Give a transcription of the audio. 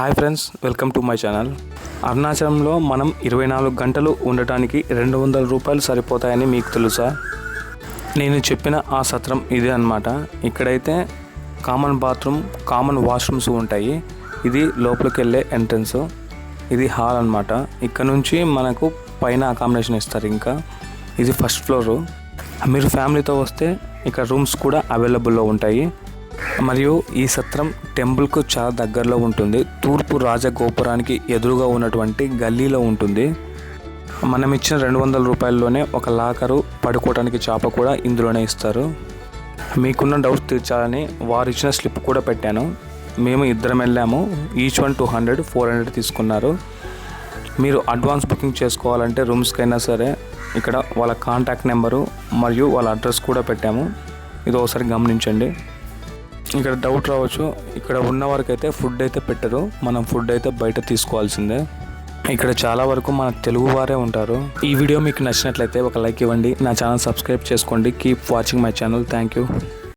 Hi friends, welcome to my channel. అరుణాచలంలో మనం 24 గంటలు ఉండటానికి 200 రూపాయలు సరిపోతాయని మీకు తెలుసా? నేను చెప్పిన ఆ సత్రం ఇదే అన్నమాట. ఇక్కడైతే కామన్ బాత్రూమ్, కామన్ వాష్రూమ్స్ ఉంటాయి. ఇది లోపలికి వెళ్ళే ఎంట్రన్స్. ఇది హాల్ అన్నమాట. ఇక్కడ నుంచి మనకు పైన అకామిడేషన్ ఇస్తారు. ఇంకా ఇది ఫస్ట్ ఫ్లోరు. మీరు ఫ్యామిలీతో వస్తే ఇక్కడ రూమ్స్ కూడా అవైలబుల్లో ఉంటాయి. మరియు ఈ సత్రం టెంపుల్కు చాలా దగ్గరలో ఉంటుంది. తూర్పు రాజగోపురానికి ఎదురుగా ఉన్నటువంటి గల్లీలో ఉంటుంది. మనం ఇచ్చిన 200 రూపాయల్లోనే ఒక లాకరు, పడుకోవడానికి చాప కూడా ఇందులోనే ఇస్తారు. మీకున్న డౌట్స్ తీర్చాలని వారు ఇచ్చిన స్లిప్ కూడా పెట్టాను. మేము ఇద్దరం వెళ్ళాము. ఈచ్ వన్ 200, 400 తీసుకున్నారు. మీరు అడ్వాన్స్ బుకింగ్ చేసుకోవాలంటే రూమ్స్కైనా సరే ఇక్కడ వాళ్ళ కాంటాక్ట్ నెంబరు మరియు వాళ్ళ అడ్రస్ కూడా పెట్టాము. ఇది ఒకసారి గమనించండి. ఇక్కడ డౌట్ రావచ్చు, ఇక్కడ ఉన్న వరకు అయితే ఫుడ్ అయితే పెట్టరు, మనం ఫుడ్ అయితే బయట తీసుకోవాల్సిందే. ఇక్కడ చాలా వరకు మన తెలుగు వారే ఉంటారు. ఈ వీడియో మీకు నచ్చినట్లయితే ఒక లైక్ ఇవ్వండి. నా ఛానల్ సబ్స్క్రైబ్ చేసుకోండి. Keep watching my channel. Thank you.